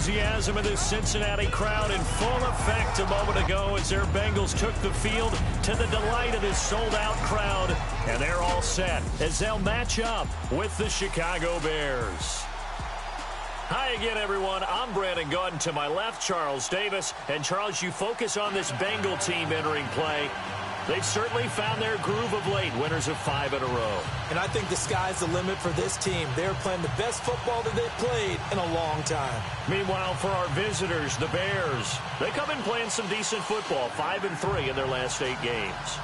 enthusiasm of this Cincinnati crowd in full effect a moment ago as their Bengals took the field to the delight of this sold-out crowd. And they're all set as they'll match up with the Chicago Bears. Hi again, everyone. I'm Brandon Gordon. To my left, Charles Davis. And, Charles, you focus on this Bengal team entering play. They've certainly found their groove of late, winners of 5 in a row. And I think the sky's the limit for this team. They're playing the best football that they've played in a long time. Meanwhile, for our visitors, the Bears, they come in playing some decent football, 5-3 in their last 8 games.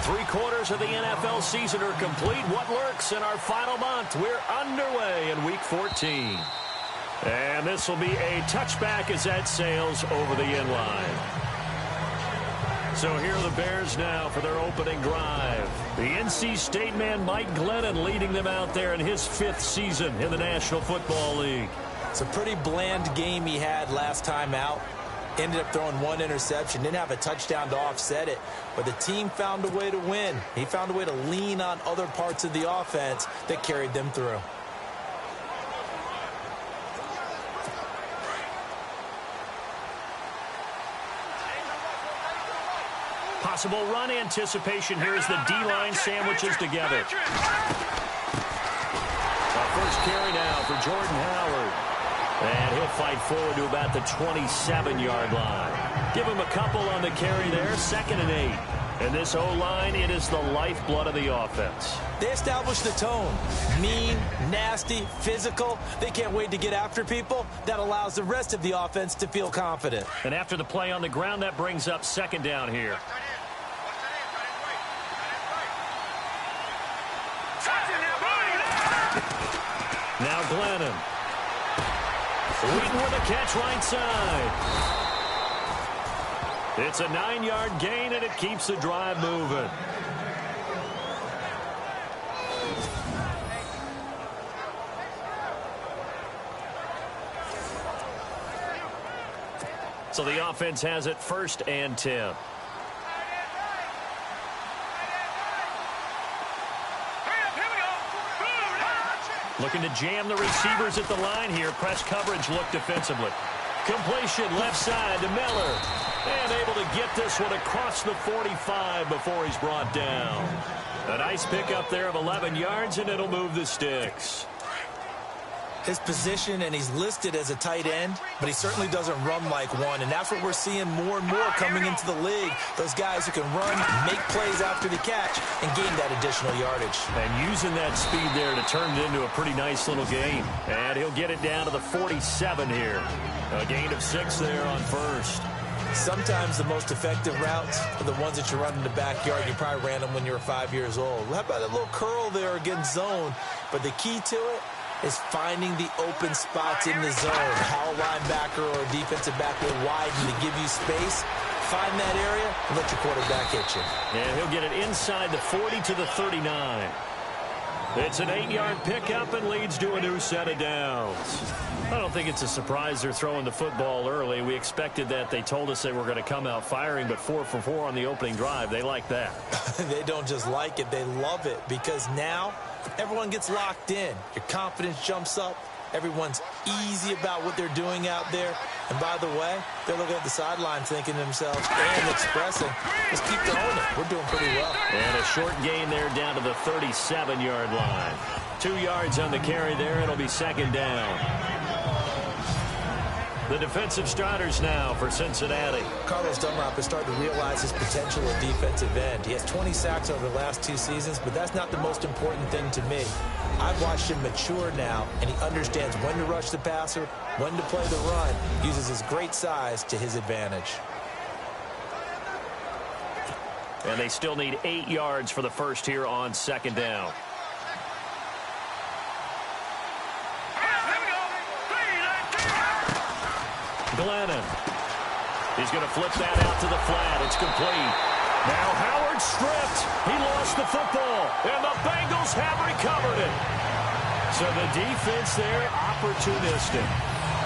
Three-quarters of the NFL season are complete. What lurks in our final month? We're underway in Week 14. And this will be a touchback as that sails over the end line. So here are the Bears now for their opening drive. The NC State man Mike Glennon leading them out there in his 5th season in the National Football League. It's a pretty bland game he had last time out. Ended up throwing 1 interception. Didn't have a touchdown to offset it. But the team found a way to win. He found a way to lean on other parts of the offense that carried them through. Possible run anticipation here as the D-line sandwiches together. Our first carry now for Jordan Howard. And he'll fight forward to about the 27-yard line. Give him a couple on the carry there, 2nd and 8. And this O-line, it is the lifeblood of the offense. They established the tone. Mean, nasty, physical. They can't wait to get after people. That allows the rest of the offense to feel confident. And after the play on the ground, that brings up 2nd down here. Now Glennon. Wheaton with a catch right side. It's a 9-yard gain, and it keeps the drive moving. So the offense has it 1st and 10. Looking to jam the receivers at the line here. Press coverage look defensively. Completion left side to Miller. And able to get this one across the 45 before he's brought down. A nice pickup there of 11 yards, and it'll move the sticks. His position, and he's listed as a tight end, but he certainly doesn't run like one, and that's what we're seeing more and more coming into the league. Those guys who can run, make plays after the catch, and gain that additional yardage. And using that speed there to turn it into a pretty nice little gain. And he'll get it down to the 47 here. A gain of 6 there on 1st. Sometimes the most effective routes are the ones that you run in the backyard. You probably ran them when you were 5 years old. How about a little curl there against zone? But the key to it is finding the open spots in the zone. How a linebacker or a defensive back will widen to give you space. Find that area and let your quarterback hit you. And he'll get it inside the 40 to the 39. It's an 8-yard pickup and leads to a new set of downs. I don't think it's a surprise they're throwing the football early. We expected that. They told us they were going to come out firing, but 4 for 4 on the opening drive. They like that. They don't just like it. They love it because now everyone gets locked in. Your confidence jumps up. Everyone's easy about what they're doing out there. And by the way, they're looking at the sideline thinking to themselves and expressing, let's keep going. We're doing pretty well. And a short gain there down to the 37-yard line. 2 yards on the carry there. It'll be 2nd down. The defensive starters now for Cincinnati. Carlos Dunlap is starting to realize his potential at defensive end. He has 20 sacks over the last 2 seasons, but that's not the most important thing to me. I've watched him mature now, and he understands when to rush the passer, when to play the run, uses his great size to his advantage. And they still need 8 yards for the first here on 2nd down. Glennon. He's going to flip that out to the flat. It's complete. Now Howard stripped. He lost the football, and the Bengals have recovered it. So the defense there, opportunistic.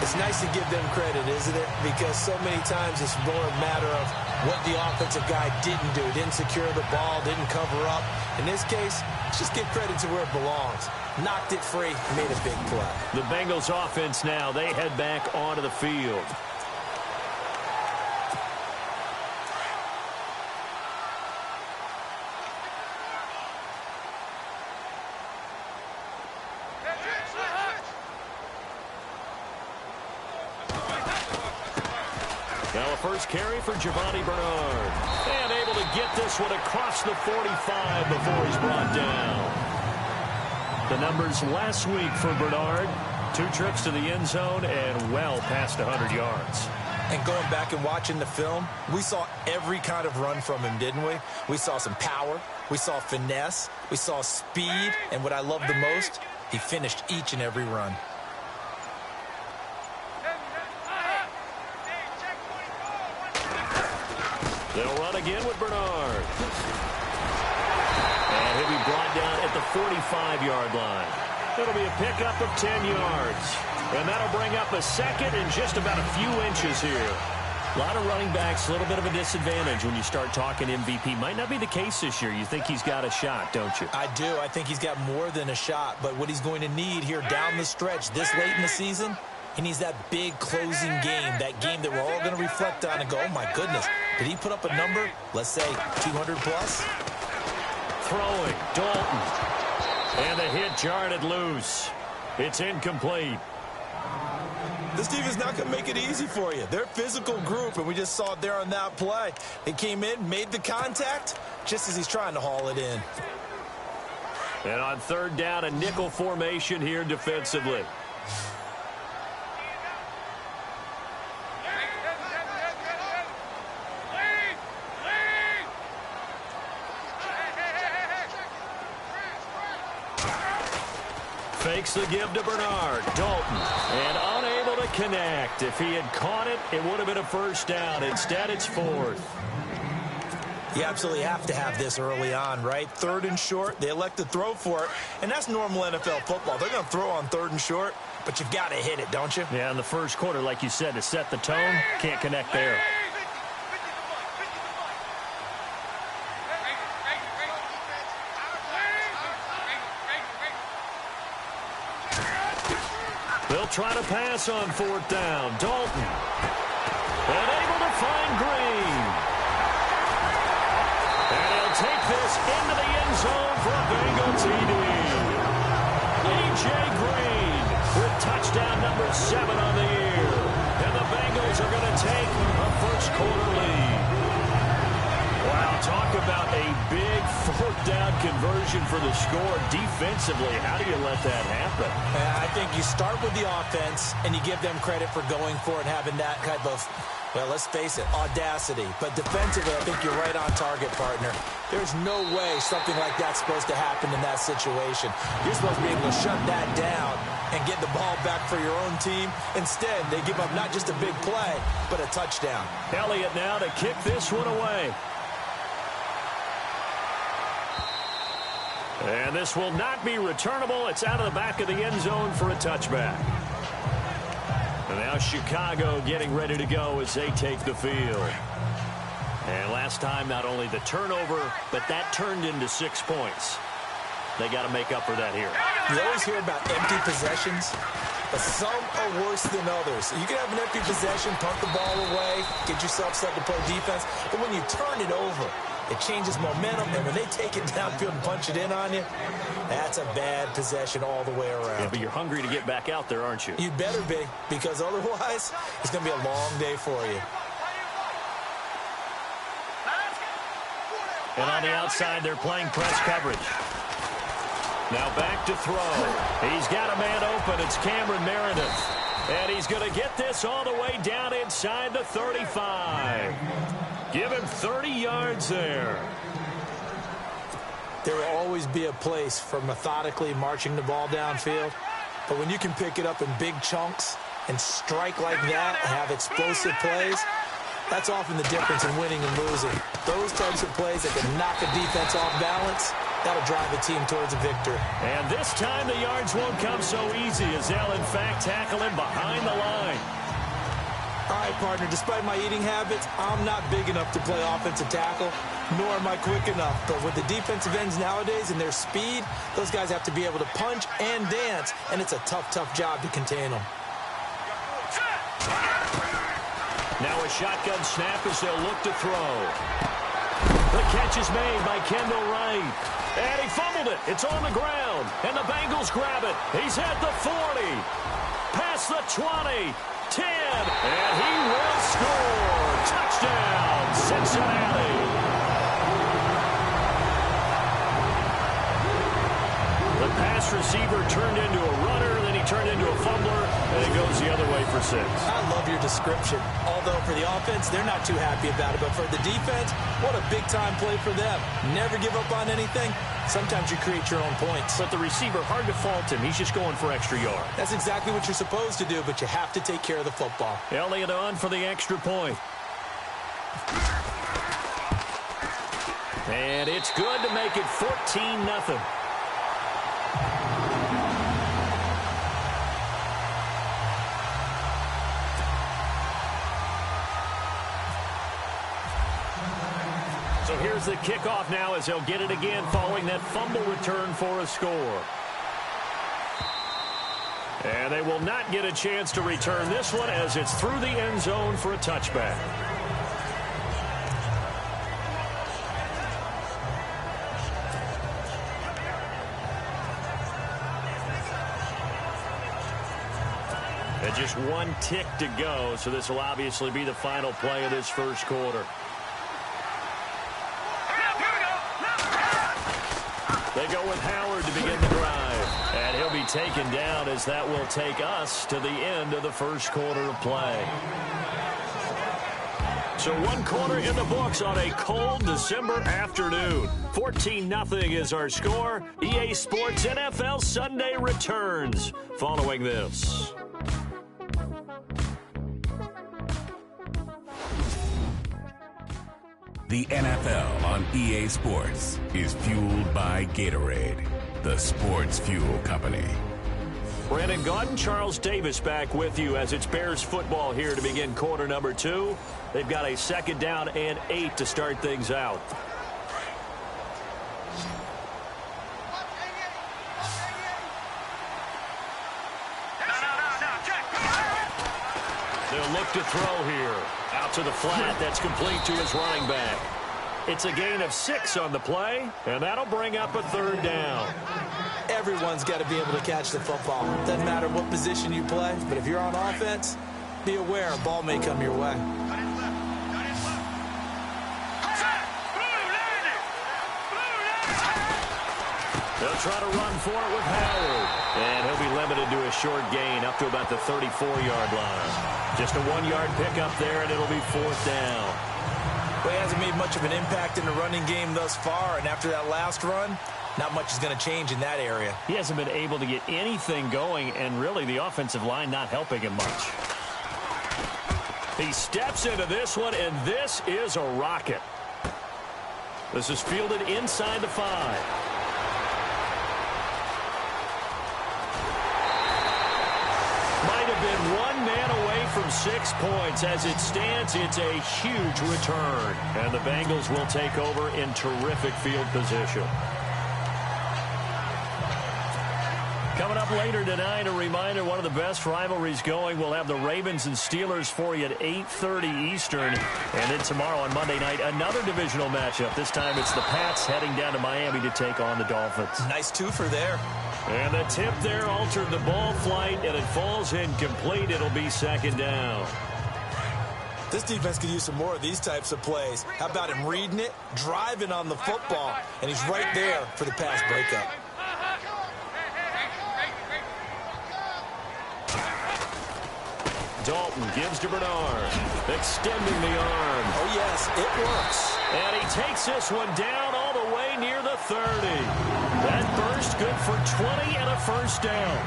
It's nice to give them credit, isn't it? Because so many times it's more a matter of what the offensive guy didn't do. Didn't secure the ball, didn't cover up. In this case, just give credit to where it belongs. Knocked it free, made a big play. The Bengals offense now, they head back onto the field. Now a first carry for Giovanni Bernard. And able to get this one across the 45 before he's brought down. The numbers last week for Bernard. 2 trips to the end zone and well past 100 yards. And going back and watching the film, we saw every kind of run from him, didn't we? We saw some power. We saw finesse. We saw speed. And what I love the most, he finished each and every run. They'll run again with Bernard. And he'll be brought down at the 45-yard line. It'll be a pickup of 10 yards. And that'll bring up a second and just about a few inches here. A lot of running backs, a little bit of a disadvantage when you start talking MVP. Might not be the case this year. You think he's got a shot, don't you? I do. I think he's got more than a shot. But what he's going to need here down the stretch this late in the season, he needs that big closing game, that game that we're all going to reflect on and go, oh, my goodness, did he put up a number, let's say, 200 plus? Throwing, Dalton. And the hit jarred it loose. It's incomplete. This defense is not going to make it easy for you. They're a physical group, and we just saw it there on that play. They came in, made the contact, just as he's trying to haul it in. And on third down, a nickel formation here defensively. Fakes the give to Bernard. Dalton. And unable to connect. If he had caught it, it would have been a first down. Instead, it's fourth. You absolutely have to have this early on, right? Third and short. They elect to throw for it. And that's normal NFL football. They're going to throw on third and short, but you've got to hit it, don't you? Yeah, in the first quarter, like you said, to set the tone, can't connect there. They'll try to pass on fourth down. Dalton. And able to find Green. And he'll take this into the end zone for a Bengal TD. A.J. Green with touchdown number 7 on the year. And the Bengals are going to take a first quarter lead. Wow, talk about a big fourth down conversion for the score. Defensively, how do you let that happen? I think you start with the offense, and you give them credit for going for it and having that kind of, well, let's face it, audacity. But defensively, I think you're right on target, partner. There's no way something like that's supposed to happen in that situation. You're supposed to be able to shut that down and get the ball back for your own team. Instead, they give up not just a big play, but a touchdown. Elliott now to kick this one away. And this will not be returnable. It's out of the back of the end zone for a touchback. And now Chicago getting ready to go as they take the field. And last time, not only the turnover, but that turned into 6 points. They got to make up for that here. You always hear about empty possessions, but some are worse than others. You can have an empty possession, punt the ball away, get yourself set to play defense, but when you turn it over, it changes momentum, and when they take it downfield and punch it in on you, that's a bad possession all the way around. Yeah, but you're hungry to get back out there, aren't you? You better be, because otherwise, it's going to be a long day for you. And on the outside, they're playing press coverage. Now back to throw. He's got a man open. It's Cameron Meredith. And he's going to get this all the way down inside the 35. Give him 30 yards there. There will always be a place for methodically marching the ball downfield. But when you can pick it up in big chunks and strike like that and have explosive plays, That's often the difference in winning and losing. Those types of plays that can knock a defense off balance, that'll drive a team towards a victory. And this time the yards won't come so easy as they'll, in fact, tackle him behind the line. All right, partner, despite my eating habits, I'm not big enough to play offensive tackle, nor am I quick enough. But with the defensive ends nowadays and their speed, those guys have to be able to punch and dance, and it's a tough, tough job to contain them. Now a shotgun snap as they'll look to throw. The catch is made by Kendall Wright. And he fumbled it. It's on the ground. And the Bengals grab it. He's at the 40. Past the 20. 10. And he will score. Touchdown, Cincinnati. The pass receiver turned into a runner, then he turned into a fumbler, and it goes the other way for 6. I love your description. Although for the offense, they're not too happy about it. But for the defense, what a big-time play for them. Never give up on anything. Sometimes you create your own points. But the receiver, hard to fault him. He's just going for extra yard. That's exactly what you're supposed to do, but you have to take care of the football. Elliott on for the extra point. And it's good to make it 14-0. So here's the kickoff now as they'll get it again following that fumble return for a score. And they will not get a chance to return this one as it's through the end zone for a touchback. And just one tick to go, so this will obviously be the final play of this first quarter. They go with Howard to begin the drive. And he'll be taken down as that will take us to the end of the first quarter of play. So one quarter in the books on a cold December afternoon. 14-0 is our score. EA Sports NFL Sunday returns following this. The NFL on EA Sports is fueled by Gatorade, the sports fuel company. Brandon Gaudin, Charles Davis back with you as it's Bears football here to begin quarter number 2. They've got a 2nd down and 8 to start things out. They'll look to throw here. Out to the flat. That's complete to his running back. It's a gain of 6 on the play, and that'll bring up a 3rd down. Everyone's got to be able to catch the football. Doesn't matter what position you play, but if you're on offense, be aware a ball may come your way. They'll try to run for it with Howard. And he'll be limited to a short gain up to about the 34-yard line. Just a 1-yard pickup there, and it'll be 4th down. Well, he hasn't made much of an impact in the running game thus far, and after that last run, not much is going to change in that area. He hasn't been able to get anything going, and really the offensive line not helping him much. He steps into this one, and this is a rocket. This is fielded inside the 5. Might have been one man away from 6 points. As it stands, it's a huge return. And the Bengals will take over in terrific field position. Coming up later tonight, a reminder, one of the best rivalries going. We'll have the Ravens and Steelers for you at 8:30 Eastern. And then tomorrow on Monday night, another divisional matchup. This time it's the Pats heading down to Miami to take on the Dolphins. Nice twofer there. And the tip there altered the ball flight, and it falls incomplete. It'll be 2nd down. This defense could use some more of these types of plays. How about him reading it, driving on the football, and he's right there for the pass breakup. Dalton gives to Bernard, extending the arm. Oh, yes, it works. And he takes this one down all the way near the 30. That burst good for 20 and a 1st down.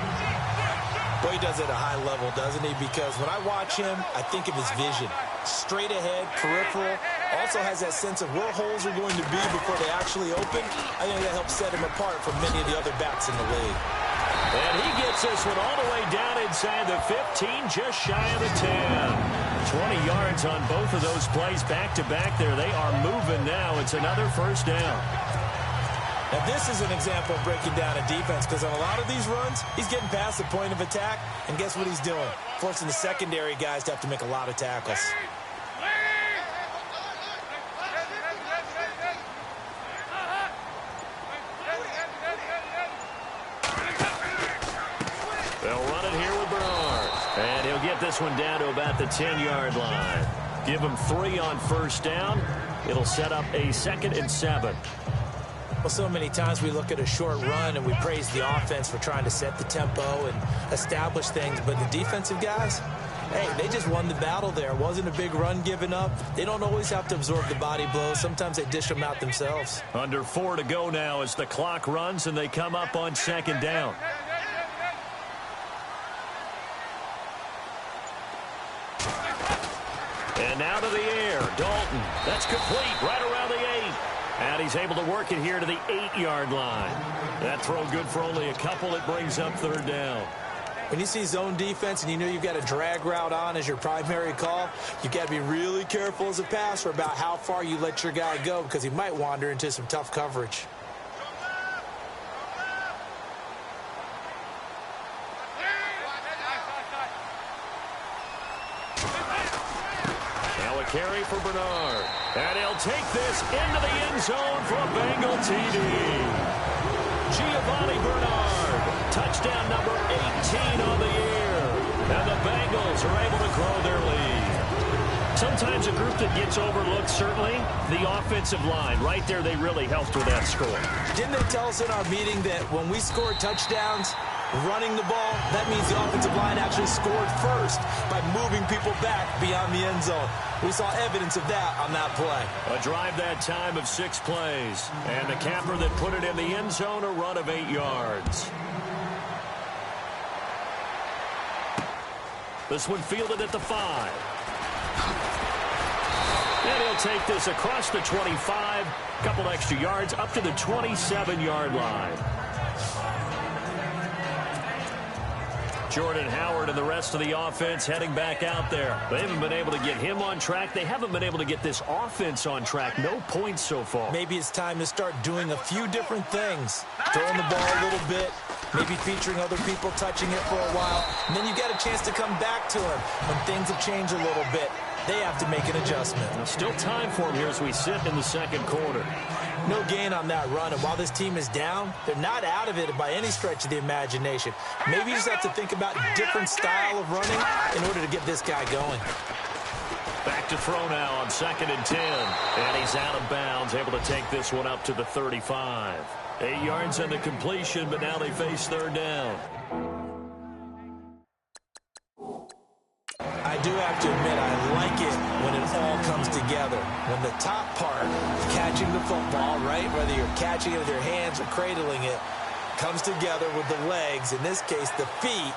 Boy, he does it at a high level, doesn't he? Because when I watch him, I think of his vision. straight ahead, peripheral. Also has that sense of where holes are going to be before they actually open. I think that helps set him apart from many of the other backs in the league. And he gets this one all the way down inside the 15, just shy of the 10. 20 yards on both of those plays back-to-back there. They are moving now. It's another first down. Now, this is an example of breaking down a defense because on a lot of these runs, he's getting past the point of attack, and guess what he's doing? Forcing the secondary guys to have to make a lot of tackles. They'll run it here with Bernard. And he'll get this one down to about the 10-yard line. Give him 3 on first down. It'll set up a 2nd and 7. Well, so many times we look at a short run and we praise the offense for trying to set the tempo and establish things. But the defensive guys, hey, they just won the battle there. It wasn't a big run given up. They don't always have to absorb the body blows. Sometimes they dish them out themselves. Under 4 to go now as the clock runs and they come up on 2nd down. And now to the air. Dalton. That's complete right around the 8. And he's able to work it here to the 8-yard line. That throw good for only a couple. It brings up 3rd down. When you see zone defense and you know you've got a drag route on as your primary call, you've got to be really careful as a passer about how far you let your guy go because he might wander into some tough coverage. Carry for Bernard. And he'll take this into the end zone for a Bengal TD. Giovanni Bernard. Touchdown number 18 on the year. And the Bengals are able to grow their lead. Sometimes a group that gets overlooked, certainly, the offensive line. Right there, they really helped with that score. Didn't they tell us in our meeting that when we score touchdowns, running the ball, that means the offensive line actually scored first by moving people back beyond the end zone. We saw evidence of that on that play. A drive that time of 6 plays. And the capper that put it in the end zone, a run of 8 yards. This one fielded at the 5. And he'll take this across the 25. Couple extra yards up to the 27-yard line. Jordan Howard and the rest of the offense heading back out there. They haven't been able to get him on track. They haven't been able to get this offense on track. No points so far. Maybe it's time to start doing a few different things. Throwing the ball a little bit, maybe featuring other people touching it for a while. And then you got a chance to come back to him when things have changed a little bit. They have to make an adjustment. Still time for him here as we sit in the 2nd quarter. No gain on that run, and while this team is down, they're not out of it by any stretch of the imagination. Maybe you just have to think about a different style of running in order to get this guy going. Back to throw now on 2nd and 10. And he's out of bounds, able to take this one up to the 35. 8 yards on the completion, but now they face 3rd down. I do have to admit, I like it when it all comes together. When the top part, catching the football, right, whether you're catching it with your hands or cradling it, comes together with the legs, in this case the feet,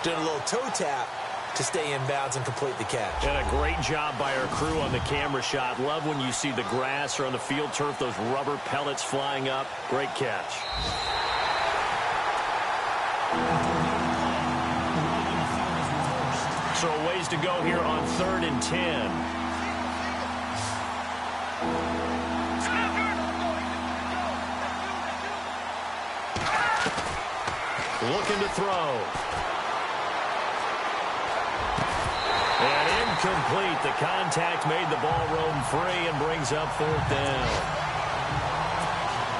doing a little toe tap to stay in bounds and complete the catch. And a great job by our crew on the camera shot. Love when you see the grass or on the field turf, those rubber pellets flying up. Great catch. So a ways to go here on 3rd and 10. Looking to throw. And incomplete. The contact made the ball roam free and brings up 4th down.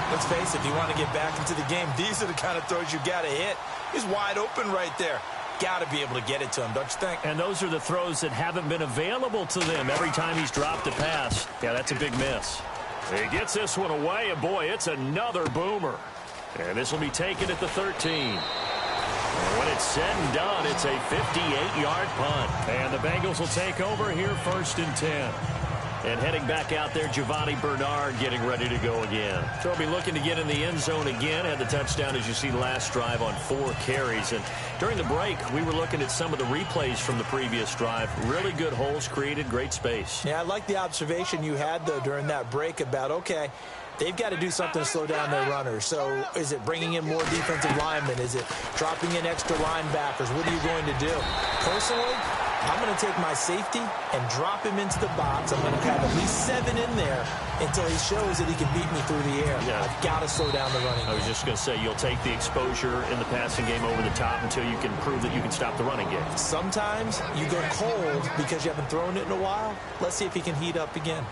Let's face it, if you want to get back into the game, these are the kind of throws you got to hit. He's wide open right there. Got to be able to get it to him, don't you think? And those are the throws that haven't been available to them every time he's dropped a pass. Yeah, that's a big miss. He gets this one away, and boy, it's another boomer. And this will be taken at the 13. And when it's said and done, it's a 58-yard punt. And the Bengals will take over here 1st and 10. And heading back out there, Giovanni Bernard getting ready to go again. So he'll be looking to get in the end zone again. Had the touchdown, as you see, last drive on 4 carries. And during the break, we were looking at some of the replays from the previous drive. Really good holes created, great space. Yeah, I like the observation you had, though, during that break about, okay, they've got to do something to slow down their runners. So is it bringing in more defensive linemen? Is it dropping in extra linebackers? What are you going to do? Personally, I'm going to take my safety and drop him into the box. I'm going to have at least 7 in there until he shows that he can beat me through the air. Yeah. I've got to slow down the running game. I was just going to say, you'll take the exposure in the passing game over the top until you can prove that you can stop the running game. Sometimes you go cold because you haven't thrown it in a while. Let's see if he can heat up again.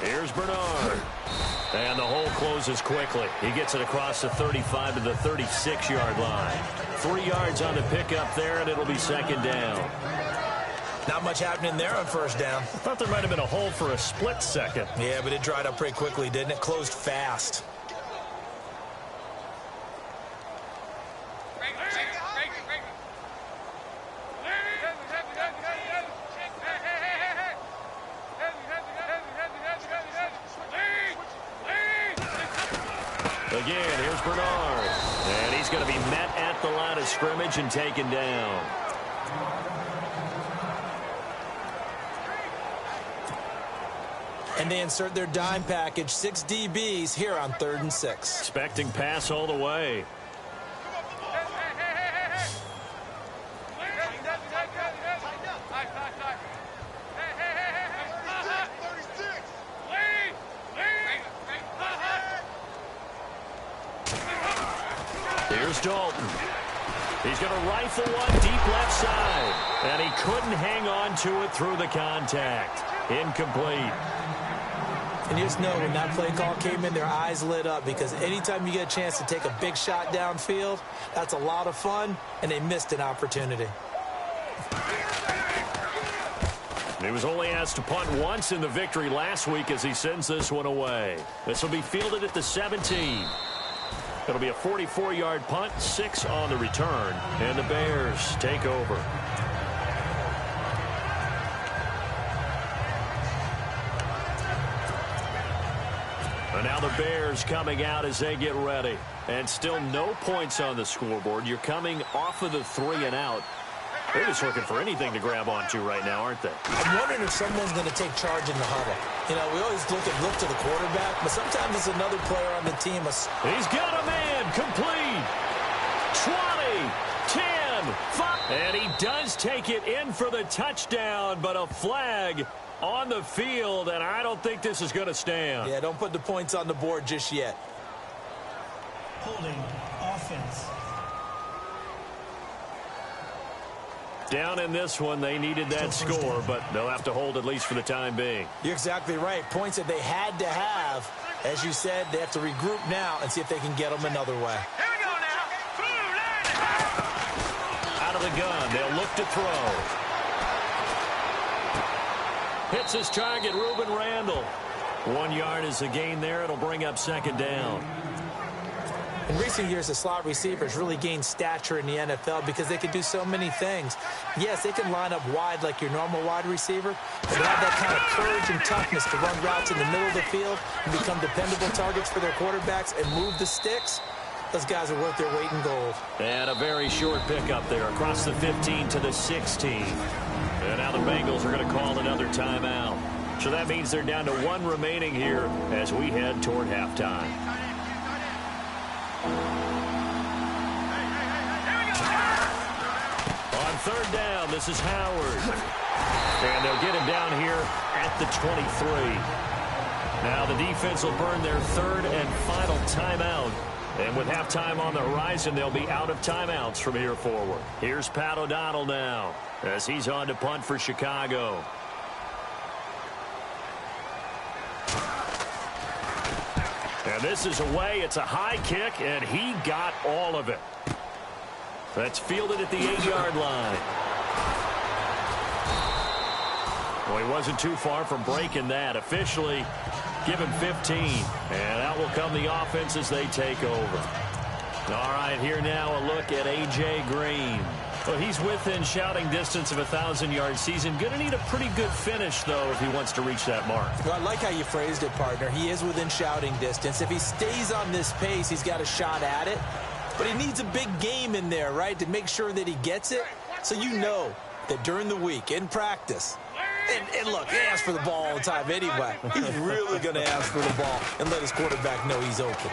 Here's Bernard. And the hole closes quickly. He gets it across the 35 to the 36-yard line. 3 yards on the pickup there, and it'll be second down. Not much happening there on first down. I thought there might have been a hole for a split second. Yeah, but it dried up pretty quickly, didn't it? Closed fast. Again, here's Bernard. And he's going to be met at the line of scrimmage and taken down. And they insert their dime package, 6 DBs here on 3rd and 6. Expecting pass all the way. Here's Dalton. He's going to rifle one deep left side. And he couldn't hang on to it through the contact. Incomplete. And you just know when that play call came in, their eyes lit up, because anytime you get a chance to take a big shot downfield, that's a lot of fun, and they missed an opportunity. He was only asked to punt once in the victory last week as he sends this one away. This will be fielded at the 17. It'll be a 44-yard punt, 6 on the return, and the Bears take over. And now the Bears coming out as they get ready. And still no points on the scoreboard. You're coming off of the 3 and out. They're just looking for anything to grab onto right now, aren't they? I'm wondering if someone's going to take charge in the huddle. You know, we always look to the quarterback, but sometimes it's another player on the team. He's got a man complete. 20, 10, 5. And he does take it in for the touchdown, but a flag on the field, and I don't think this is going to stand. Yeah, don't put the points on the board just yet. Holding offense. Down in this one, they needed that score, but they'll have to hold at least for the time being. You're exactly right. Points that they had to have. As you said, they have to regroup now and see if they can get them another way. Here we go now. Out of the gun, they'll look to throw. Hits his target, Reuben Randall. 1 yard is a gain there. It'll bring up second down. In recent years, the slot receivers really gained stature in the NFL because they can do so many things. Yes, they can line up wide like your normal wide receiver, but they have that kind of courage and toughness to run routes in the middle of the field and become dependable targets for their quarterbacks and move the sticks. Those guys are worth their weight in gold. And a very short pickup there across the 15 to the 16. And now the Bengals are going to call another timeout. So that means they're down to 1 remaining here as we head toward halftime. On 3rd down, this is Howard. And they'll get him down here at the 23. Now the defense will burn their 3rd and final timeout. And with halftime on the horizon, they'll be out of timeouts from here forward. Here's Pat O'Donnell now as he's on to punt for Chicago. And this is away. It's a high kick, and he got all of it. That's fielded at the 8-yard line. Well, he wasn't too far from breaking that. Officially, give him 15. And out will come the offense as they take over. All right, here now a look at A.J. Green. Well, he's within shouting distance of a 1,000-yard season. Going to need a pretty good finish, though, if he wants to reach that mark. Well, I like how you phrased it, partner. He is within shouting distance. If he stays on this pace, he's got a shot at it. But he needs a big game in there, right, to make sure that he gets it. So you know that during the week, in practice, and look, he asks for the ball all the time anyway. He's really going to ask for the ball and let his quarterback know he's open.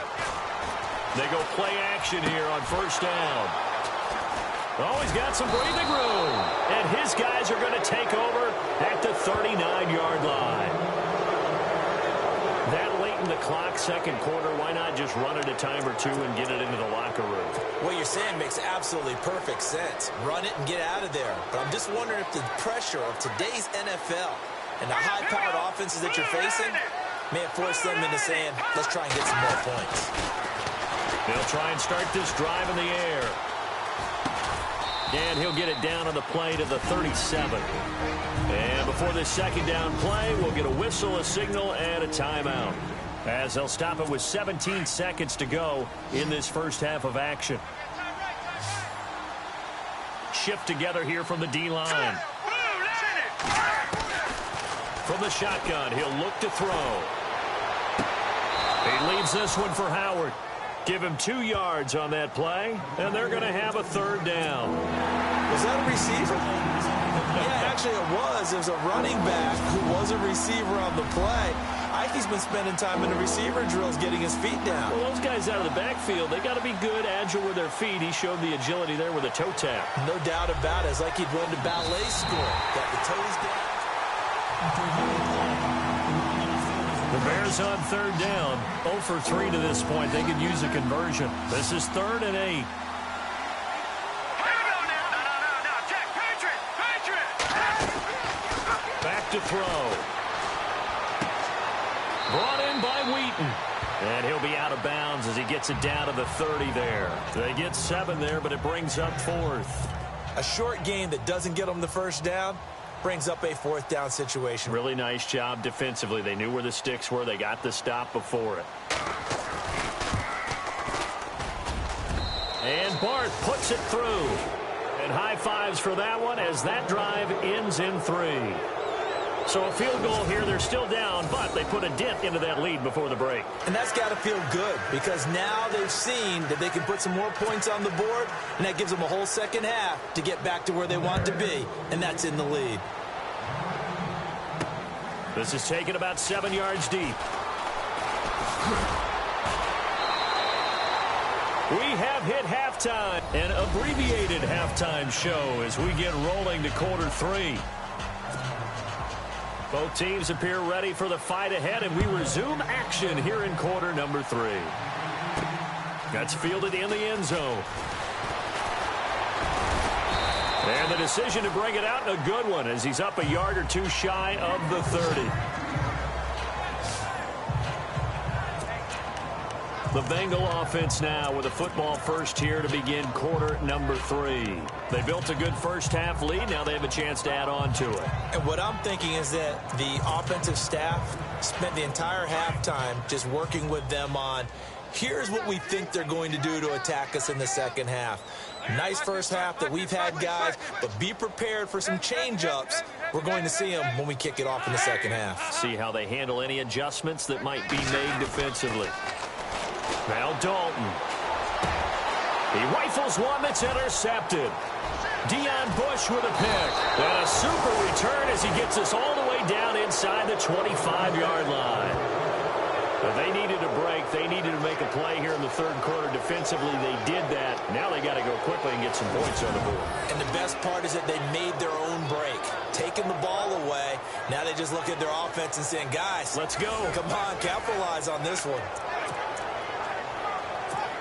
They go play action here on first down. Oh, he's got some breathing room. And his guys are going to take over at the 39-yard line. That late in the clock, second quarter, why not just run it a time or two and get it into the locker room? What you're saying makes absolutely perfect sense. Run it and get out of there. But I'm just wondering if the pressure of today's NFL and the high-powered offenses that you're facing may have forced them into saying, let's try and get some more points. They'll try and start this drive in the air. And he'll get it down on the play to the 37. And before this second down play, we'll get a whistle, a signal, and a timeout, as they'll stop it with 17 seconds to go in this first half of action. Shift together here from the D-line. From the shotgun, he'll look to throw. He leaves this one for Howard. Give him 2 yards on that play, and they're going to have a third down. Was that a receiver? Yeah, actually it was. There's a running back who was a receiver on the play. Ike's been spending time in the receiver drills getting his feet down. Well, those guys out of the backfield, they got to be good, agile with their feet. He showed the agility there with a toe tap. No doubt about it. It's like he'd run to ballet school. Got the toes down. The Bears on third down, 0 for 3 to this point. They could use a conversion. This is 3rd and 8. Back to throw. Brought in by Wheaton. And he'll be out of bounds as he gets it down to the 30 there. They get 7 there, but it brings up 4th. A short game that doesn't get them the first down brings up a 4th down situation. Really nice job defensively. They knew where the sticks were. They got the stop before it. And Barth puts it through. And high fives for that one as that drive ends in 3. So a field goal here. They're still down, but they put a dent into that lead before the break. And that's got to feel good because now they've seen that they can put some more points on the board, and that gives them a whole second half to get back to where they want to be, and that's in the lead. This is taken about 7 yards deep. We have hit halftime, an abbreviated halftime show as we get rolling to quarter 3. Both teams appear ready for the fight ahead, and we resume action here in quarter number 3. That's fielded in the end zone. And the decision to bring it out, and a good one, as he's up a yard or two shy of the 30. The Bengal offense now with a football first here to begin quarter number 3. They built a good first half lead. Now they have a chance to add on to it. And what I'm thinking is that the offensive staff spent the entire halftime just working with them on, here's what we think they're going to do to attack us in the second half. Nice first half that we've had, guys, but be prepared for some change-ups. We're going to see them when we kick it off in the second half. See how they handle any adjustments that might be made defensively. Now Dalton. He rifles one that's intercepted. Deion Bush with a pick. And a super return as he gets us all the way down inside the 25-yard line. But they needed a break. They needed to make a play here in the third quarter defensively. They did that. Now they got to go quickly and get some points on the board. And the best part is that they made their own break. Taking the ball away. Now they just look at their offense and saying, guys, let's go. Come on, capitalize on this one.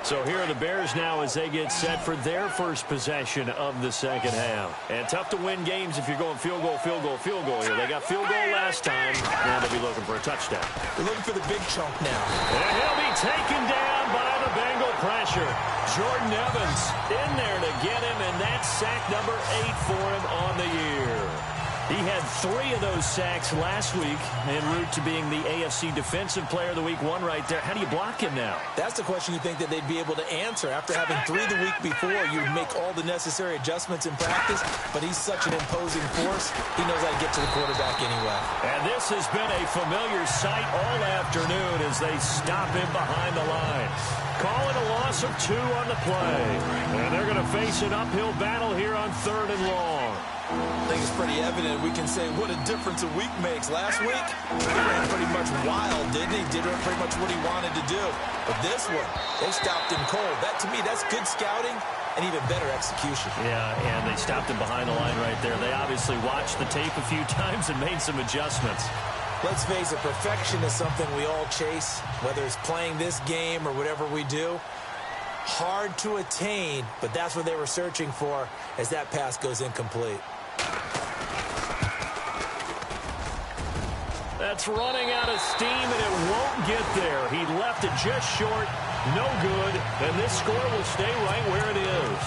So here are the Bears now as they get set for their first possession of the second half. And tough to win games if you're going field goal, field goal, field goal here. They got field goal last time. Now they'll be looking for a touchdown. They're looking for the big chunk now. And he'll be taken down by the Bengal pressure. Jordan Evans in there to get him, and that's sack number 8 for him on the year. He had 3 of those sacks last week en route to being the AFC Defensive Player of the Week 1 right there. How do you block him now? That's the question you think that they'd be able to answer. After having 3 the week before, you'd make all the necessary adjustments in practice, but he's such an imposing force, he knows how to get to the quarterback anyway. And this has been a familiar sight all afternoon as they stop him behind the line. Call it a loss of 2 on the play. And they're going to face an uphill battle here on 3rd and long. I think it's pretty evident we can say what a difference a week makes. Last week, he ran pretty much wild, didn't he? Did pretty much what he wanted to do. But this one, they stopped him cold. That, to me, that's good scouting and even better execution. Yeah, and they stopped him behind the line right there. They obviously watched the tape a few times and made some adjustments. Let's face it, perfection is something we all chase, whether it's playing this game or whatever we do. Hard to attain, but that's what they were searching for as that pass goes incomplete. That's running out of steam, and it won't get there. He left it just short, no good, and this score will stay right where it is.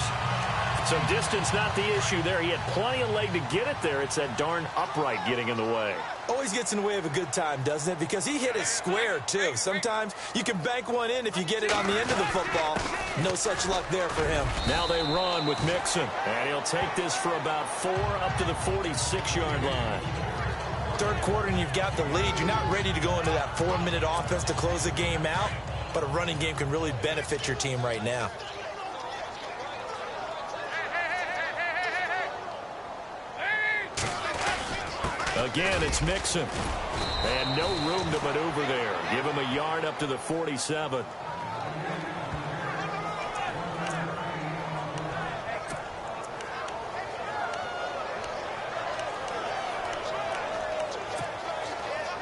So distance not the issue there. He had plenty of leg to get it there. It's that darn upright getting in the way. Always gets in the way of a good time, doesn't it? Because he hit it square, too. Sometimes you can bank one in if you get it on the end of the football. No such luck there for him. Now they run with Mixon, and he'll take this for about 4 up to the 46-yard line. 3rd quarter and you've got the lead. You're not ready to go into that 4-minute offense to close the game out, but a running game can really benefit your team right now. Again, it's Mixon. And no room to maneuver there. Give him a yard up to the 47.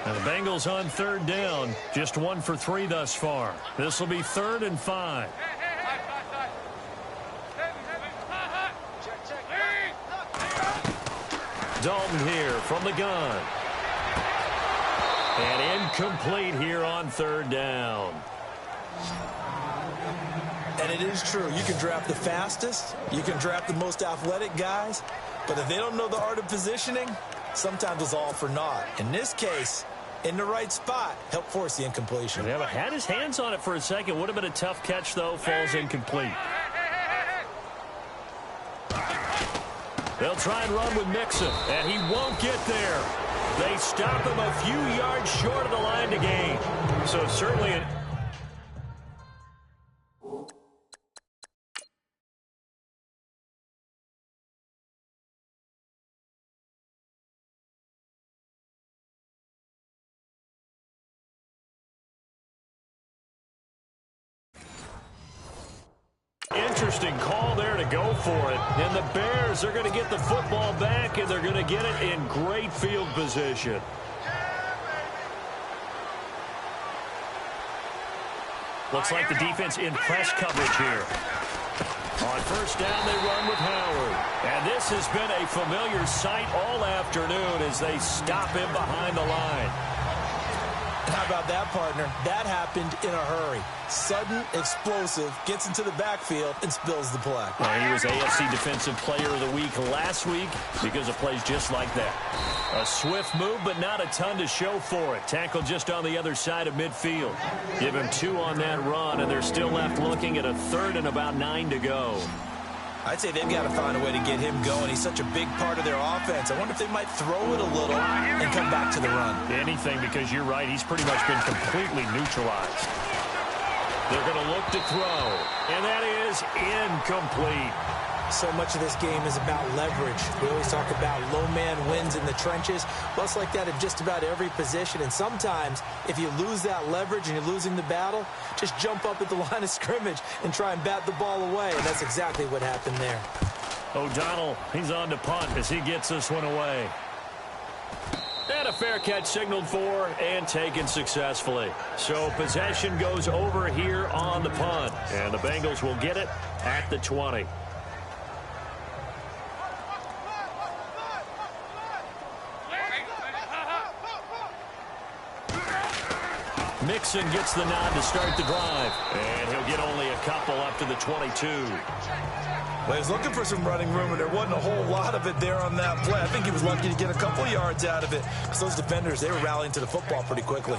Now the Bengals on 3rd down. Just 1 for 3 thus far. This will be 3rd and 5. Dalton here from the gun. And incomplete here on 3rd down. And it is true. You can draft the fastest. You can draft the most athletic guys. But if they don't know the art of positioning, sometimes it's all for naught. In this case, in the right spot, help force the incompletion. Yeah, but had his hands on it for a second. Would have been a tough catch, though. Falls incomplete. They'll try and run with Mixon, and he won't get there. They stop him a few yards short of the line to gain. So certainly an... Interesting call there to go for it. And the Bears are going to get the football back, and they're going to get it in great field position. Looks like the defense in press coverage here. On 1st down, they run with Howard. And this has been a familiar sight all afternoon as they stop him behind the line. How about that, partner? That happened in a hurry. Sudden, explosive, gets into the backfield, and spills the play. And he was AFC Defensive Player of the Week last week because of plays just like that. A swift move, but not a ton to show for it. Tackle just on the other side of midfield. Give him 2 on that run, and they're still left looking at a 3rd and about 9 to go. I'd say they've got to find a way to get him going. He's such a big part of their offense. I wonder if they might throw it a little and come back to the run. Anything, because you're right. He's pretty much been completely neutralized. They're going to look to throw, and that is incomplete. So much of this game is about leverage. We always talk about low man wins in the trenches. Well, it's like that in just about every position. And sometimes, if you lose that leverage and you're losing the battle, just jump up at the line of scrimmage and try and bat the ball away. And that's exactly what happened there. O'Donnell, he's on to punt as he gets this one away. And a fair catch signaled for and taken successfully. So possession goes over here on the punt. And the Bengals will get it at the 20. Mixon gets the nod to start the drive. And he'll get only a couple up to the 22. Well, he was looking for some running room, and there wasn't a whole lot of it there on that play. I think he was lucky to get a couple yards out of it, because those defenders, they were rallying to the football pretty quickly.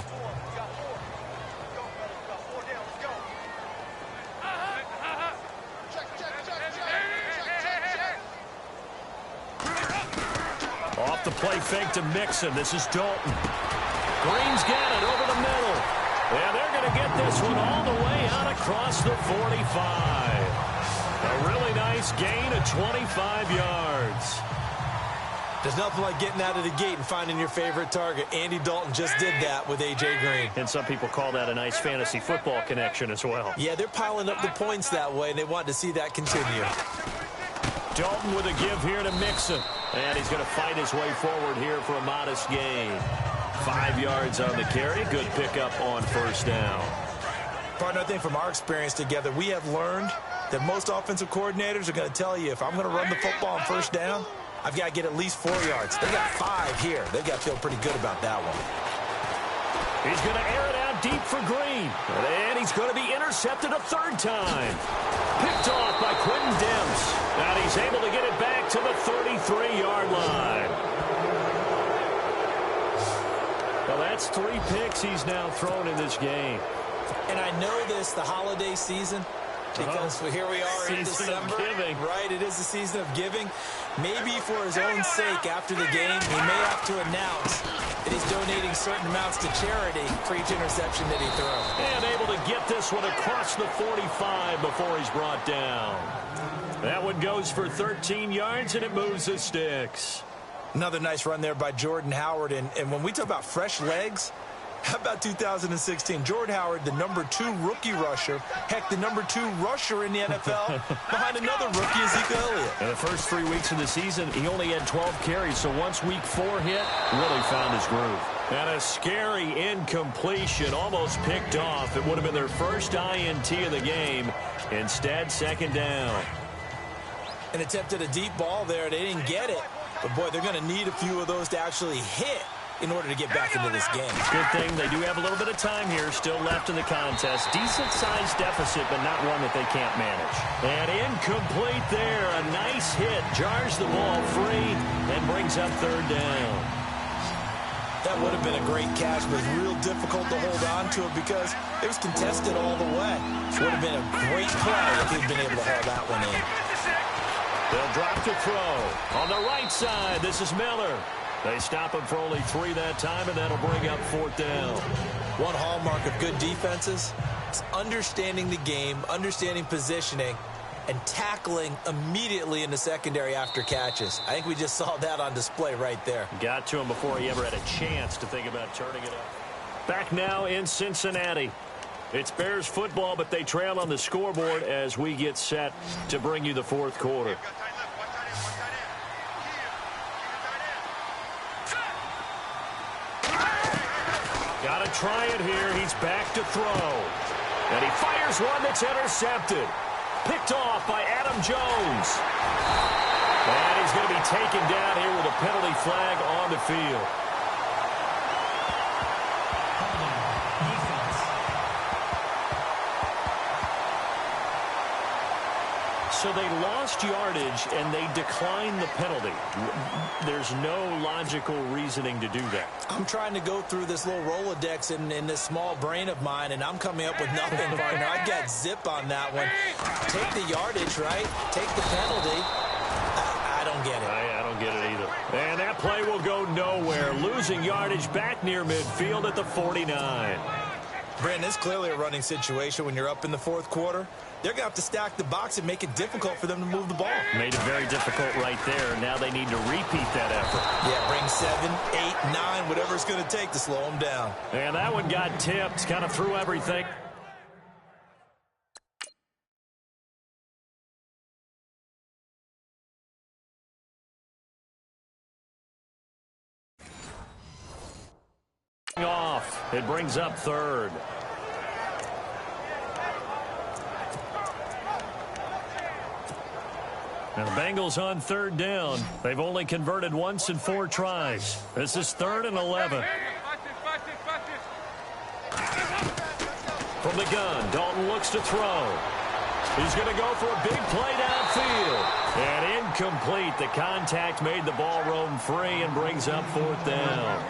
Off the play fake to Mixon. This is Dalton. Green's got it over the middle. And they're going to get this one all the way out across the 45. A really nice gain of 25 yards. There's nothing like getting out of the gate and finding your favorite target. Andy Dalton just did that with A.J. Green. And some people call that a nice fantasy football connection as well. Yeah, they're piling up the points that way, and they want to see that continue. Dalton with a give here to Mixon. And he's going to fight his way forward here for a modest gain. 5 yards on the carry. Good pickup on first down. Partner, I think from our experience together, we have learned that most offensive coordinators are going to tell you, if I'm going to run the football on first down, I've got to get at least 4 yards. They got 5 here. They've got to feel pretty good about that one. He's going to air it out deep for Green. And he's going to be intercepted a third time. Picked off by Quentin Demps. And he's able to get it back to the 33-yard line. Well, that's 3 picks he's now thrown in this game. And I know this, the holiday season, because here we are in December. Right, it is the season of giving. Maybe for his own sake, after the game, he may have to announce that he's donating certain amounts to charity for each interception that he throws. And able to get this one across the 45 before he's brought down. That one goes for 13 yards, and it moves the sticks. Another nice run there by Jordan Howard. And when we talk about fresh legs, how about 2016? Jordan Howard, the #2 rookie rusher. Heck, the #2 rusher in the NFL behind another rookie, Ezekiel Elliott. In the first 3 weeks of the season, he only had 12 carries. So once week 4 hit, really found his groove. And a scary incompletion, almost picked off. It would have been their first INT of the game. Instead, second down. And attempted a deep ball there. They didn't get it. But, boy, they're going to need a few of those to actually hit in order to get back into this game. Good thing they do have a little bit of time here still left in the contest. Decent-sized deficit, but not one that they can't manage. And incomplete there. A nice hit. Jars the ball free and brings up third down. That would have been a great catch, but it's real difficult to hold on to it because it was contested all the way. It would have been a great play if he'd been able to haul that one in. They'll drop to throw. On the right side, this is Miller. They stop him for only 3 that time, and that'll bring up fourth down. One hallmark of good defenses is understanding the game, understanding positioning, and tackling immediately in the secondary after catches. I think we just saw that on display right there. Got to him before he ever had a chance to think about turning it up. Back now in Cincinnati. It's Bears football, but they trail on the scoreboard as we get set to bring you the fourth quarter. Got to try it here. He's back to throw. And he fires one that's intercepted. Picked off by Adam Jones. And he's going to be taken down here with a penalty flag on the field. So they lost yardage, and they declined the penalty. There's no logical reasoning to do that. I'm trying to go through this little Rolodex in this small brain of mine, and I'm coming up with nothing, partner. I've got zip on that one. Take the yardage, right? Take the penalty. I don't get it. I don't get it either. And that play will go nowhere. Losing yardage back near midfield at the 49. Brandon, it's clearly a running situation when you're up in the fourth quarter. They're going to have to stack the box and make it difficult for them to move the ball. Made it very difficult right there. Now they need to repeat that effort. Yeah, bring 7, 8, 9, whatever it's going to take to slow them down. And that one got tipped, kind of threw everything. Off. It brings up third. And the Bengals on third down. They've only converted once in 4 tries. This is 3rd and 11. From the gun, Dalton looks to throw. He's going to go for a big play downfield. And incomplete. The contact made the ball roam free and brings up 4th down.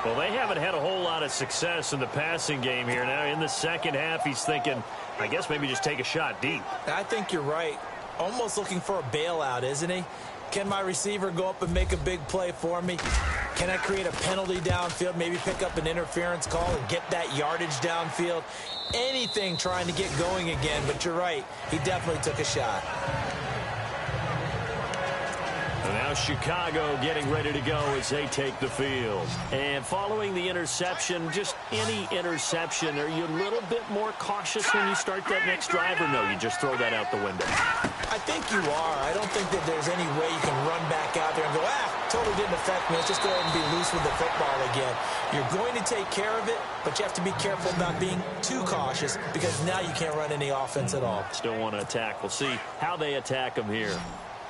Well, they haven't had a whole lot of success in the passing game here. Now, in the second half, he's thinking, I guess maybe just take a shot deep. I think you're right. Almost looking for a bailout, isn't he? Can my receiver go up and make a big play for me? Can I create a penalty downfield, maybe pick up an interference call and get that yardage downfield? Anything trying to get going again, but you're right. He definitely took a shot. And now Chicago getting ready to go as they take the field. And following the interception, just any interception, are you a little bit more cautious when you start that next drive, or no, you just throw that out the window? I think you are. I don't think that there's any way you can run back out there and go, totally didn't affect me. Let's just go ahead and be loose with the football again. You're going to take care of it, but you have to be careful about being too cautious because now you can't run any offense at all. Still want to attack. We'll see how they attack them here.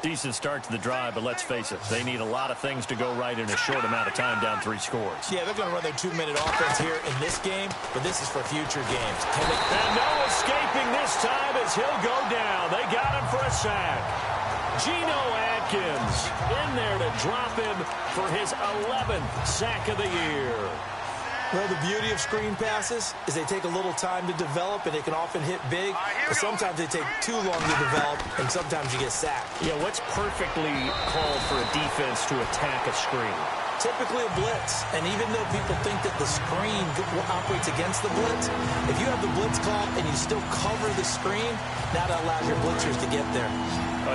Decent start to the drive, but let's face it, they need a lot of things to go right in a short amount of time, down 3 scores. Yeah, they're going to run their 2-minute offense here in this game, but this is for future games. And no escaping this time as he'll go down. They got him for a sack. Geno Atkins in there to drop him for his 11th sack of the year. Well, the beauty of screen passes is they take a little time to develop, and they can often hit big, but sometimes they take too long to develop, and sometimes you get sacked. Yeah, what's perfectly called for a defense to attack a screen? Typically a blitz, and even though people think that the screen operates against the blitz, if you have the blitz call and you still cover the screen, that allows your blitzers to get there.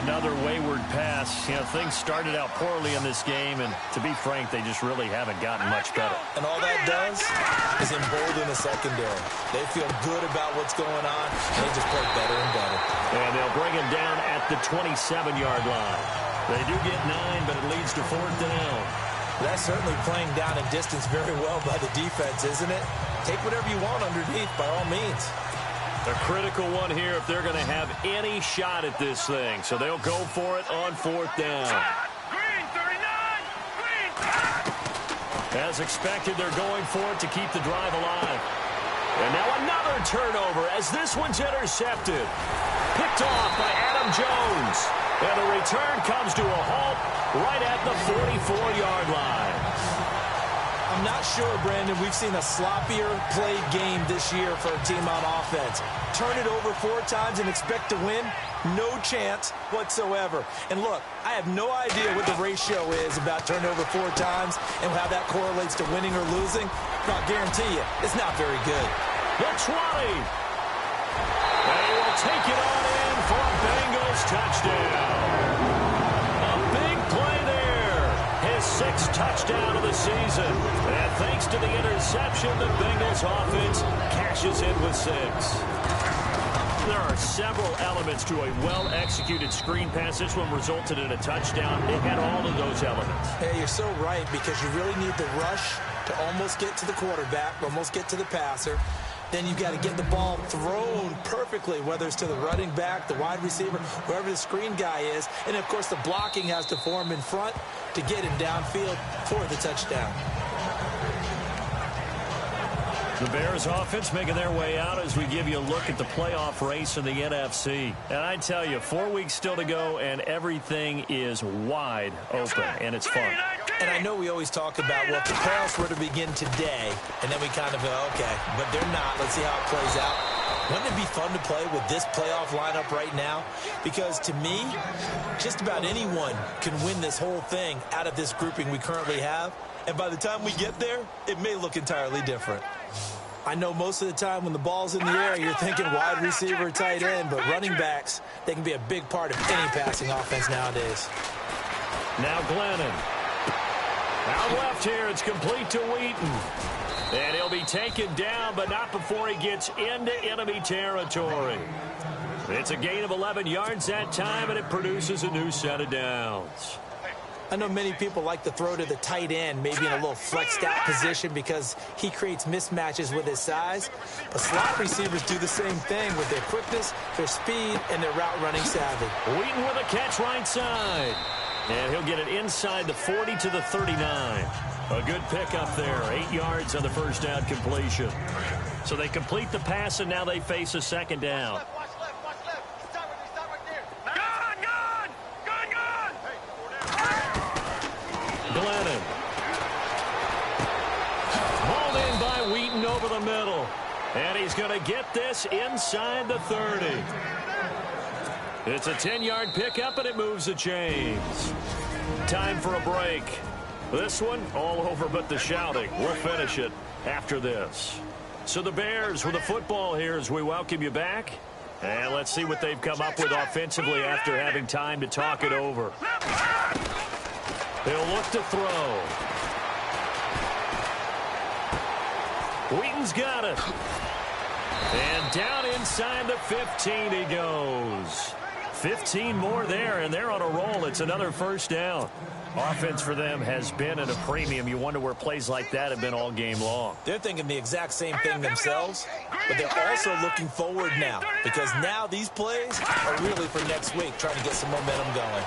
Another wayward pass. You know, things started out poorly in this game, and to be frank, they just really haven't gotten much better. And all that does is embolden the secondary. They feel good about what's going on, and they just play better and better. And they'll bring him down at the 27-yard line. They do get 9, but it leads to 4th down. That's certainly playing down in distance very well by the defense, isn't it? Take whatever you want underneath, by all means. A critical one here if they're going to have any shot at this thing. So they'll go for it on 4th down. Green 39! Green! As expected, they're going for it to keep the drive alive. And now another turnover as this one's intercepted. Picked off by Adam Jones. And the return comes to a halt right at the 44-yard line. I'm not sure, Brandon, we've seen a sloppier played game this year for a team on offense. Turn it over 4 times and expect to win? No chance whatsoever. And look, I have no idea what the ratio is about turnover 4 times and how that correlates to winning or losing. But I'll guarantee you, it's not very good. The 20. They will take it on in for a Bengals touchdown. A big play there. His 6th touchdown of the season. And thanks to the interception, the Bengals offense cashes in with 6. There are several elements to a well-executed screen pass. This one resulted in a touchdown. It had all of those elements. Hey, you're so right, because you really need the rush to almost get to the quarterback, almost get to the passer. Then you've got to get the ball thrown perfectly, whether it's to the running back, the wide receiver, whoever the screen guy is. And, of course, the blocking has to form in front to get him downfield for the touchdown. The Bears offense making their way out as we give you a look at the playoff race in the NFC. And I tell you, 4 weeks still to go, and everything is wide open, and it's fun. And I know we always talk about, well, if the playoffs were to begin today, and then we kind of go, okay, but they're not. Let's see how it plays out. Wouldn't it be fun to play with this playoff lineup right now? Because to me, just about anyone can win this whole thing out of this grouping we currently have. And by the time we get there, it may look entirely different. I know most of the time when the ball's in the air, you're thinking wide receiver, tight end, but running backs, they can be a big part of any passing offense nowadays. Now Glennon. Out left here, it's complete to Wheaton. And he'll be taken down, but not before he gets into enemy territory. It's a gain of 11 yards that time, and it produces a new set of downs. I know many people like to throw to the tight end, maybe in a little flexed out position because he creates mismatches with his size. But slot receivers do the same thing with their quickness, their speed, and their route running savvy. Wheaton with a catch right side. And he'll get it inside the 40 to the 39. A good pickup there. 8 yards on the first down completion. So they complete the pass, and now they face a second down. Glennon. Hauled in by Wheaton over the middle. And he's going to get this inside the 30. It's a 10-yard pickup, and it moves the chains. Time for a break. This one, all over but the shouting. We'll finish it after this. So the Bears with the football here as we welcome you back. And let's see what they've come up with offensively after having time to talk it over. They'll look to throw. Wheaton's got it. And down inside the 15 he goes. 15 more there, and they're on a roll. It's another first down. Offense for them has been at a premium. You wonder where plays like that have been all game long. They're thinking the exact same thing themselves, but they're also looking forward now because now these plays are really for next week, trying to get some momentum going.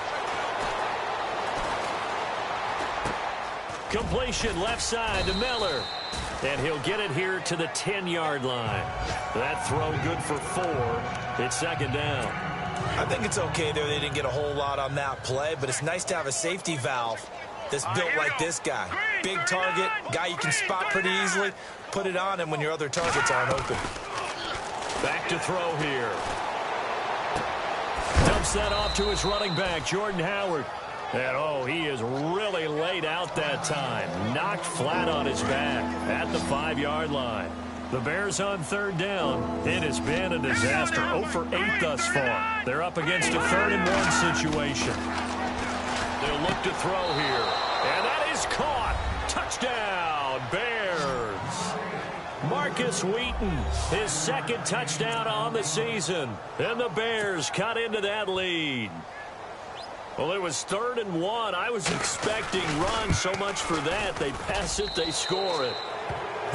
Completion left side to Miller. And he'll get it here to the 10-yard line. That throw good for 4. It's second down. I think it's okay there. They didn't get a whole lot on that play, but it's nice to have a safety valve that's built like this guy. Big target, guy you can spot pretty easily. Put it on him when your other targets aren't open. Back to throw here. Dumps that off to his running back, Jordan Howard. And, oh, he is really laid out that time. Knocked flat on his back at the 5-yard line. The Bears on third down. It has been a disaster. 0 for 8 thus far. They're up against a 3rd-and-1 situation. They'll look to throw here. And that is caught. Touchdown, Bears. Marcus Wheaton, his 2nd touchdown on the season. And the Bears cut into that lead. Well, it was 3rd and 1. I was expecting run. So much for that. They pass it, they score it.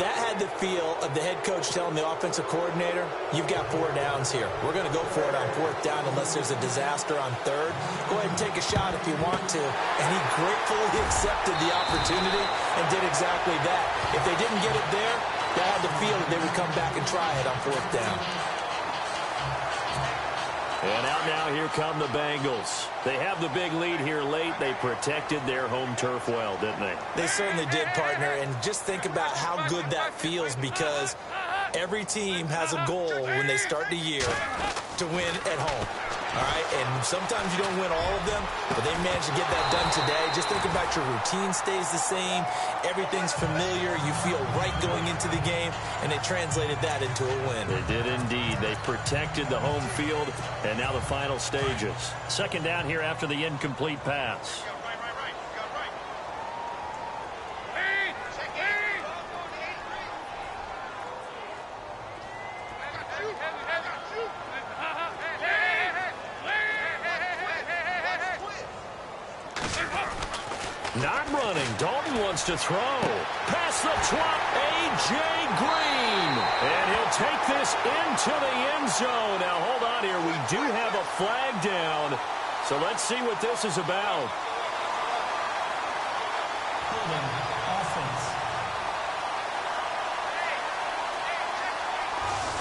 That had the feel of the head coach telling the offensive coordinator, you've got 4 downs here. We're going to go for it on 4th down unless there's a disaster on 3rd. Go ahead and take a shot if you want to. And he gratefully accepted the opportunity and did exactly that. If they didn't get it there, they had the feel that they would come back and try it on 4th down. And out now, here come the Bengals. They have the big lead here late. They protected their home turf well, didn't they? They certainly did, partner. And just think about how good that feels because every team has a goal when they start the year to win at home. All right, and sometimes you don't win all of them, but they managed to get that done today. Just think about your routine stays the same. Everything's familiar. You feel right going into the game, and they translated that into a win. They did indeed. They protected the home field, and now the final stages. Second down here after the incomplete pass. Not running. Dalton wants to throw. Past the 20. A.J. Green. And he'll take this into the end zone. Now, hold on here. We do have a flag down. So let's see what this is about. Holding offense.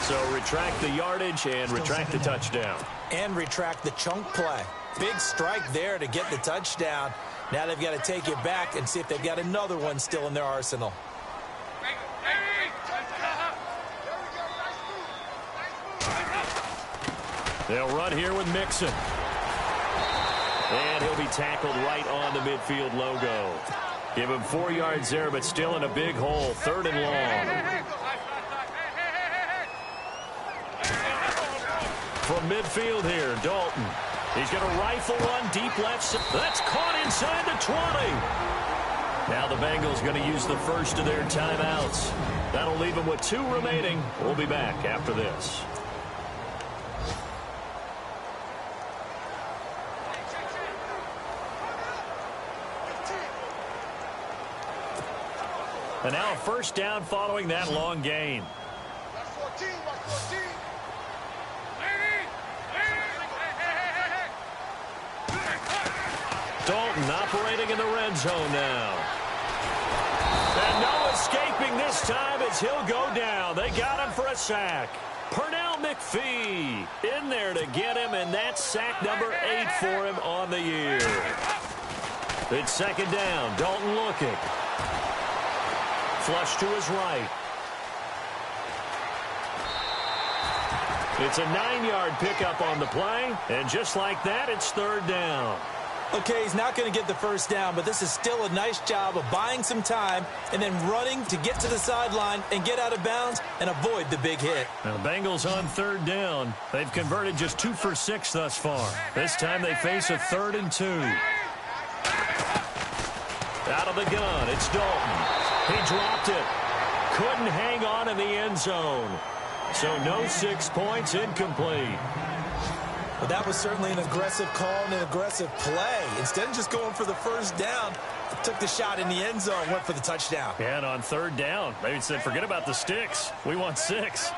So retract the yardage and retract the touchdown. And retract the chunk play. Big strike there to get the touchdown. Now they've got to take it back and see if they've got another one still in their arsenal. They'll run here with Mixon. And he'll be tackled right on the midfield logo. Give him 4 yards there, but still in a big hole. 3rd and long. From midfield here, Dalton. He's going to rifle one deep left. That's caught inside the 20. Now the Bengals going to use the first of their timeouts. That'll leave them with 2 remaining. We'll be back after this. And now a first down following that long gain. Dalton operating in the red zone now. And no escaping this time as he'll go down. They got him for a sack. Pernell McPhee in there to get him, and that's sack number 8 for him on the year. It's second down. Dalton looking. Flush to his right. It's a 9-yard pickup on the play, and just like that, it's third down. Okay, he's not going to get the first down, but this is still a nice job of buying some time and then running to get to the sideline and get out of bounds and avoid the big hit. Now, the Bengals on third down. They've converted just 2 for 6 thus far. This time they face a 3rd and 2. Out of the gun, it's Dalton. He dropped it. Couldn't hang on in the end zone. So no 6 points, incomplete. Well, that was certainly an aggressive call and an aggressive play. Instead of just going for the first down, took the shot in the end zone, went for the touchdown. Yeah, and on third down, they said, forget about the sticks. We want 6.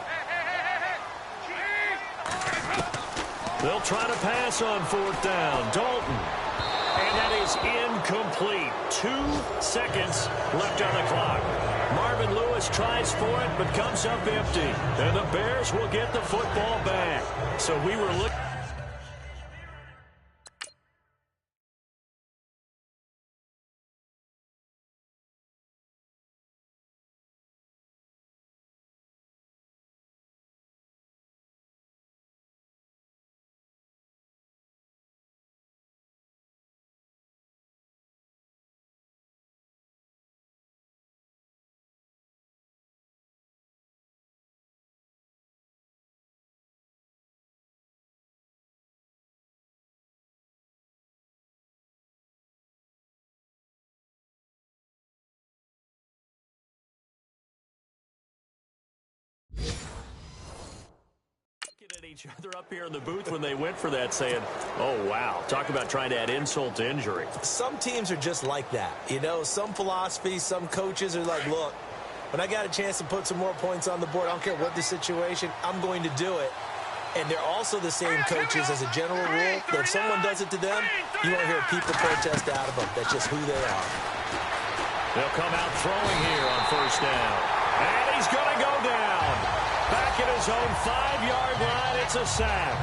They'll try to pass on 4th down. Dalton. And that is incomplete. 2 seconds left on the clock. Marvin Lewis tries for it, but comes up empty. And the Bears will get the football back. So we were looking. At each other up here in the booth when they went for that, saying, oh, wow. Talk about trying to add insult to injury. Some teams are just like that. You know, some philosophies, some coaches are like, look, when I got a chance to put some more points on the board, I don't care what the situation, I'm going to do it. And they're also the same coaches as a general rule that if someone does it to them, you won't hear people protest out of them. That's just who they are. They'll come out throwing here on first down. And he's going to go down. Back at his own 5-yard line, it's a sack.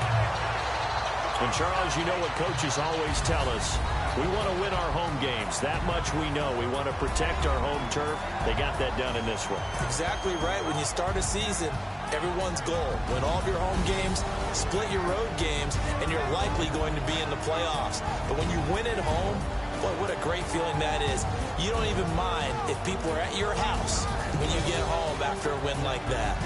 And, Charles, you know what coaches always tell us. We want to win our home games. That much we know. We want to protect our home turf. They got that done in this one. Exactly right. When you start a season, everyone's goal, win all of your home games, split your road games, and you're likely going to be in the playoffs. But when you win at home, boy, what a great feeling that is. You don't even mind if people are at your house when you get home after a win like that.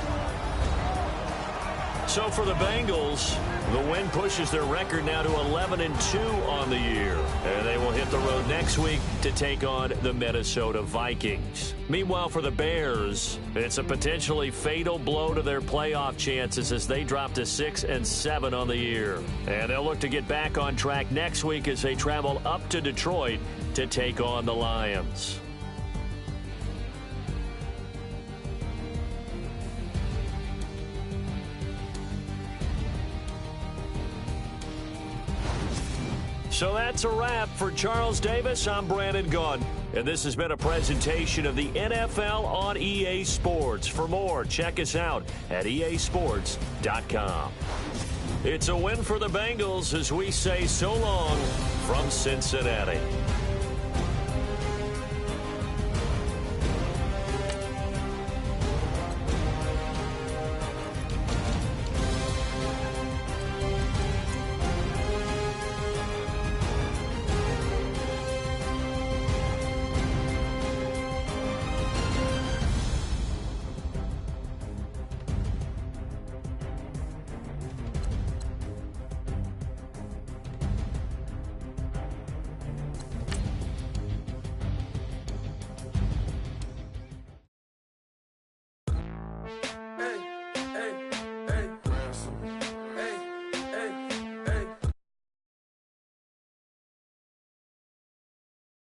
So for the Bengals, the win pushes their record now to 11-2 on the year. And they will hit the road next week to take on the Minnesota Vikings. Meanwhile, for the Bears, it's a potentially fatal blow to their playoff chances as they drop to 6-7 on the year. And they'll look to get back on track next week as they travel up to Detroit to take on the Lions. So that's a wrap. For Charles Davis, I'm Brandon Gunn. And this has been a presentation of the NFL on EA Sports. For more, check us out at easports.com. It's a win for the Bengals as we say so long from Cincinnati.